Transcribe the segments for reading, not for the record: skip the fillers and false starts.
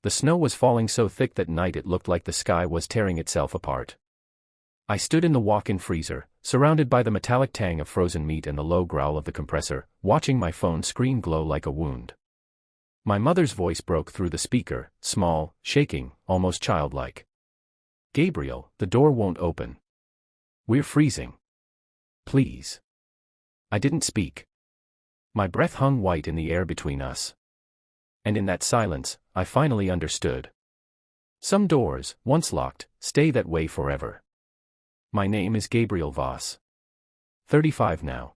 The snow was falling so thick that night it looked like the sky was tearing itself apart. I stood in the walk-in freezer, surrounded by the metallic tang of frozen meat and the low growl of the compressor, watching my phone screen glow like a wound. My mother's voice broke through the speaker, small, shaking, almost childlike. "Gabriel, the door won't open. We're freezing. Please." I didn't speak. My breath hung white in the air between us. And in that silence, I finally understood. Some doors, once locked, stay that way forever. My name is Gabriel Voss. 35 now.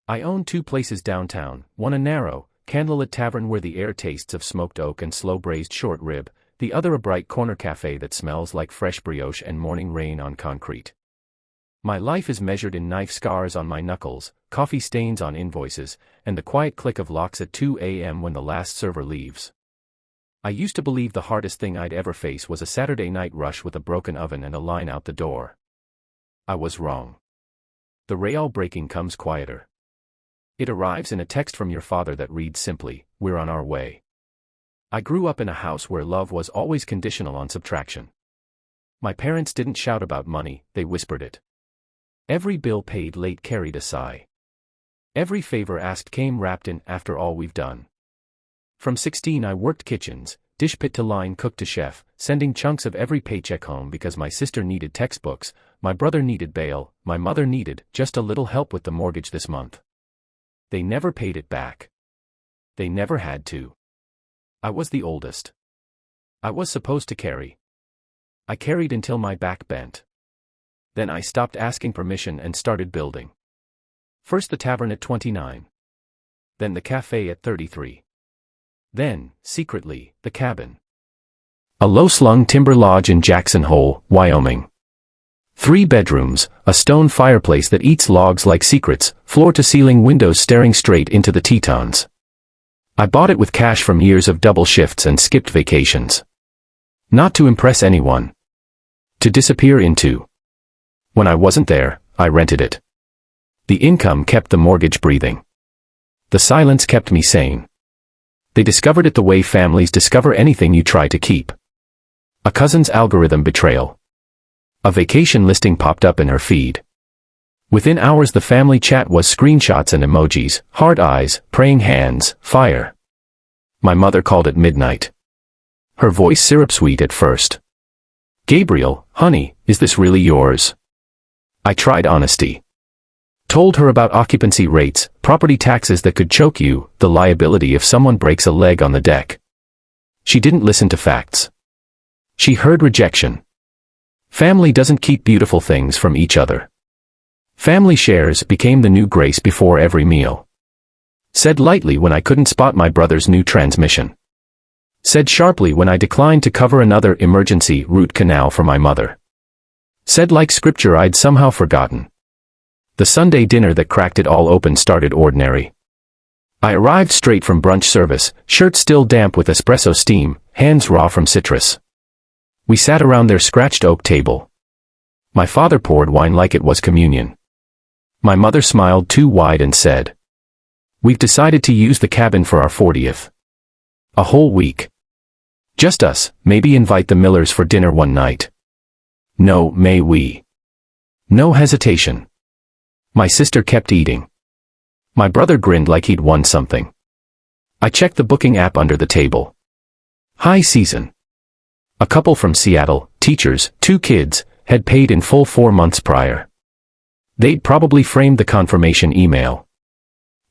I own 2 places downtown, one a narrow, candlelit tavern where the air tastes of smoked oak and slow-braised short rib, the other a bright corner cafe that smells like fresh brioche and morning rain on concrete. My life is measured in knife scars on my knuckles, coffee stains on invoices, and the quiet click of locks at 2 a.m. when the last server leaves. I used to believe the hardest thing I'd ever face was a Saturday night rush with a broken oven and a line out the door. I was wrong. The real breaking comes quieter. It arrives in a text from your father that reads simply, "We're on our way." I grew up in a house where love was always conditional on subtraction. My parents didn't shout about money, they whispered it. Every bill paid late carried a sigh. Every favor asked came wrapped in "after all we've done." From 16 I worked kitchens, dish pit to line cook to chef, sending chunks of every paycheck home because my sister needed textbooks, my brother needed bail, my mother needed just a little help with the mortgage this month. They never paid it back. They never had to. I was the oldest. I was supposed to carry. I carried until my back bent. Then I stopped asking permission and started building. First the tavern at 29. Then the cafe at 33. Then, secretly, the cabin. A low-slung timber lodge in Jackson Hole, Wyoming. 3 bedrooms, a stone fireplace that eats logs like secrets, floor-to-ceiling windows staring straight into the Tetons. I bought it with cash from years of double shifts and skipped vacations. Not to impress anyone. To disappear into. When I wasn't there, I rented it. The income kept the mortgage breathing. The silence kept me sane. They discovered it the way families discover anything you try to keep. A cousin's algorithm betrayal. A vacation listing popped up in her feed. Within hours the family chat was screenshots and emojis, heart eyes, praying hands, fire. My mother called at midnight. Her voice syrup-sweet at first. "Gabriel, honey, is this really yours?" I tried honesty. Told her about occupancy rates, property taxes that could choke you, the liability if someone breaks a leg on the deck. She didn't listen to facts. She heard rejection. Family doesn't keep beautiful things from each other. Family shares became the new grace before every meal. Said lightly when I couldn't spot my brother's new transmission. Said sharply when I declined to cover another emergency root canal for my mother. Said like scripture I'd somehow forgotten. The Sunday dinner that cracked it all open started ordinary. I arrived straight from brunch service, shirt still damp with espresso steam, hands raw from citrus. We sat around their scratched oak table. My father poured wine like it was communion. My mother smiled too wide and said, "We've decided to use the cabin for our 40th. A whole week. Just us, maybe invite the Millers for dinner one night. No, may we?" No hesitation. My sister kept eating. My brother grinned like he'd won something. I checked the booking app under the table. High season. A couple from Seattle, teachers, 2 kids, had paid in full 4 months prior. They'd probably framed the confirmation email.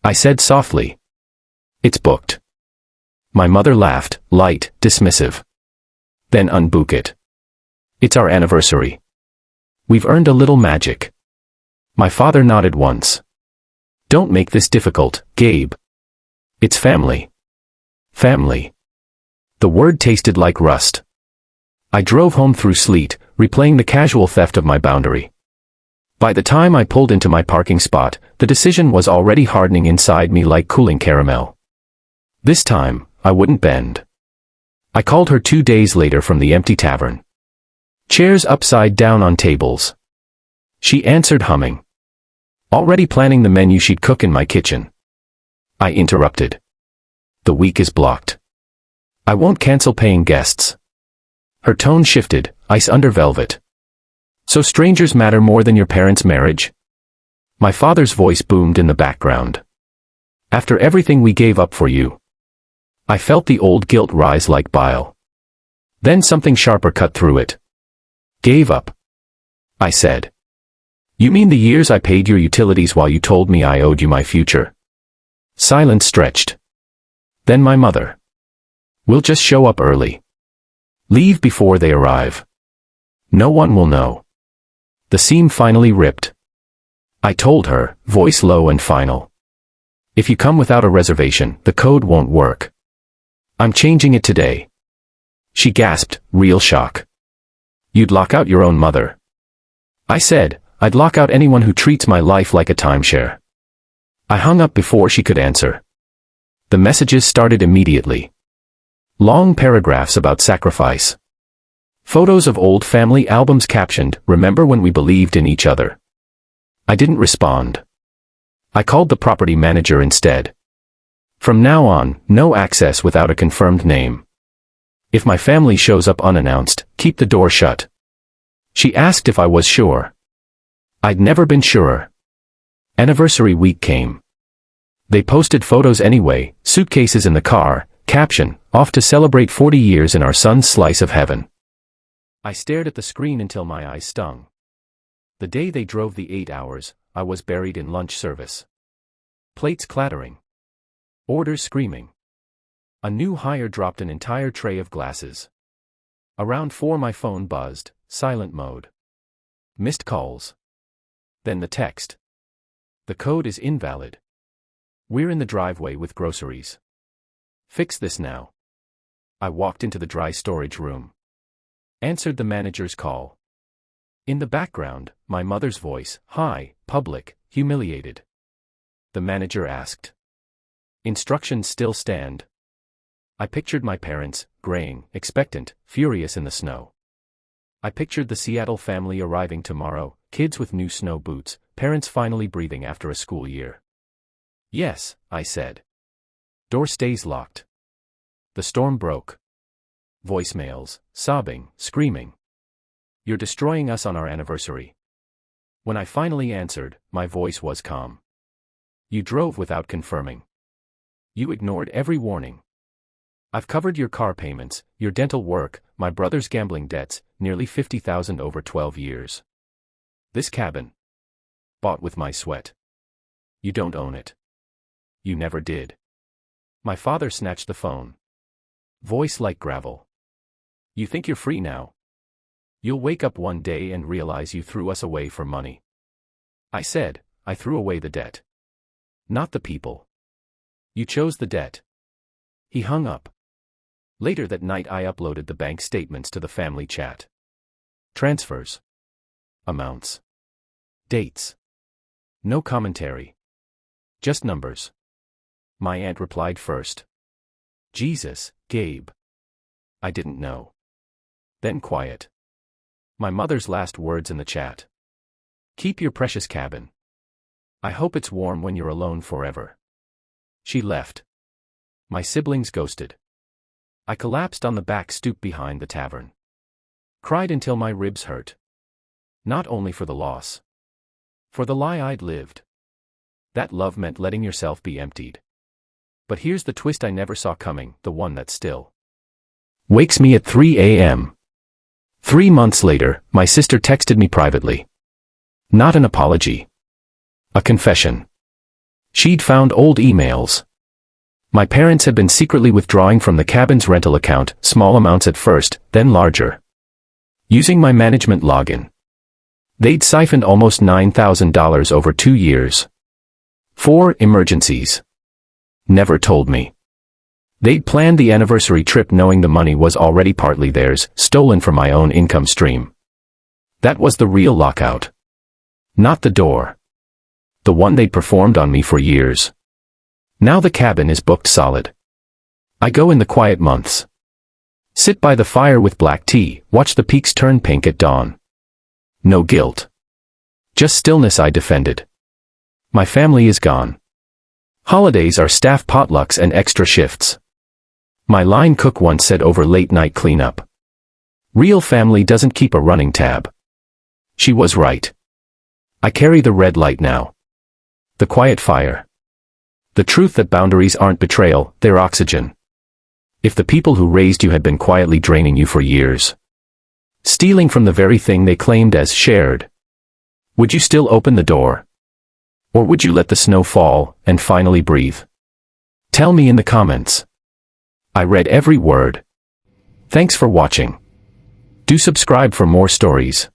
I said softly, "It's booked." My mother laughed, light, dismissive. Then unbook it. It's our anniversary. We've earned a little magic. My father nodded once. "Don't make this difficult, Gabe. It's family. Family." The word tasted like rust. I drove home through sleet, replaying the casual theft of my boundary. By the time I pulled into my parking spot, the decision was already hardening inside me like cooling caramel. This time, I wouldn't bend. I called her 2 days later from the empty tavern. Chairs upside down on tables. She answered humming. Already planning the menu she'd cook in my kitchen. I interrupted. "The week is blocked. I won't cancel paying guests. Her tone shifted, ice under velvet. So strangers matter more than your parents' marriage? My father's voice boomed in the background. After everything we gave up for you. I felt the old guilt rise like bile. Then something sharper cut through it. Gave up? I said. You mean the years I paid your utilities while you told me I owed you my future? Silence stretched. Then my mother. We'll just show up early. Leave before they arrive. No one will know. The seam finally ripped. I told her, voice low and final. If you come without a reservation, the code won't work. I'm changing it today. She gasped, real shock. You'd lock out your own mother. I said, I'd lock out anyone who treats my life like a timeshare. I hung up before she could answer. The messages started immediately. Long paragraphs about sacrifice. Photos of old family albums captioned, "Remember when we believed in each other?" I didn't respond. I called the property manager instead. From now on, no access without a confirmed name. If my family shows up unannounced, keep the door shut. She asked if I was sure. I'd never been surer. Anniversary week came. They posted photos anyway, suitcases in the car, caption, "Off to celebrate 40 years in our son's slice of heaven." I stared at the screen until my eyes stung. The day they drove the 8 hours, I was buried in lunch service. Plates clattering. Orders screaming. A new hire dropped an entire tray of glasses. Around 4 my phone buzzed, silent mode. Missed calls. Then the text. The code is invalid. We're in the driveway with groceries. Fix this now. I walked into the dry storage room. Answered the manager's call. In the background, my mother's voice, "Hi, public, humiliated." The manager asked. Instructions still stand. I pictured my parents, graying, expectant, furious in the snow. I pictured the Seattle family arriving tomorrow, kids with new snow boots, parents finally breathing after a school year. Yes, I said. Door stays locked. The storm broke. Voicemails, sobbing, screaming. You're destroying us on our anniversary. When I finally answered, my voice was calm. You drove without confirming. You ignored every warning. I've covered your car payments, your dental work, my brother's gambling debts, nearly $50,000 over 12 years. This cabin. Bought with my sweat. You don't own it. You never did. My father snatched the phone. Voice like gravel. You think you're free now? You'll wake up one day and realize you threw us away for money. I said, I threw away the debt. Not the people. You chose the debt. He hung up. Later that night I uploaded the bank statements to the family chat. Transfers. Amounts. Dates. No commentary. Just numbers. My aunt replied first. Jesus, Gabe. I didn't know. Then quiet. My mother's last words in the chat. Keep your precious cabin. I hope it's warm when you're alone forever. She left. My siblings ghosted. I collapsed on the back stoop behind the tavern. Cried until my ribs hurt. Not only for the loss. For the lie I'd lived. That love meant letting yourself be emptied. But here's the twist I never saw coming, the one that still wakes me at 3 a.m. 3 months later, my sister texted me privately. Not an apology. A confession. She'd found old emails. My parents had been secretly withdrawing from the cabin's rental account, small amounts at first, then larger. Using my management login. They'd siphoned almost $9,000 over 2 years. 4 emergencies. Never told me. They'd planned the anniversary trip knowing the money was already partly theirs, stolen from my own income stream. That was the real lockout. Not the door. The one they'd performed on me for years. Now the cabin is booked solid. I go in the quiet months. Sit by the fire with black tea, watch the peaks turn pink at dawn. No guilt. Just stillness I defended. My family is gone. Holidays are staff potlucks and extra shifts. My line cook once said over late-night cleanup. Real family doesn't keep a running tab. She was right. I carry the red light now. The quiet fire. The truth that boundaries aren't betrayal, they're oxygen. If the people who raised you had been quietly draining you for years, stealing from the very thing they claimed as shared, would you still open the door? Or would you let the snow fall and finally breathe? Tell me in the comments. I read every word. Thanks for watching. Do subscribe for more stories.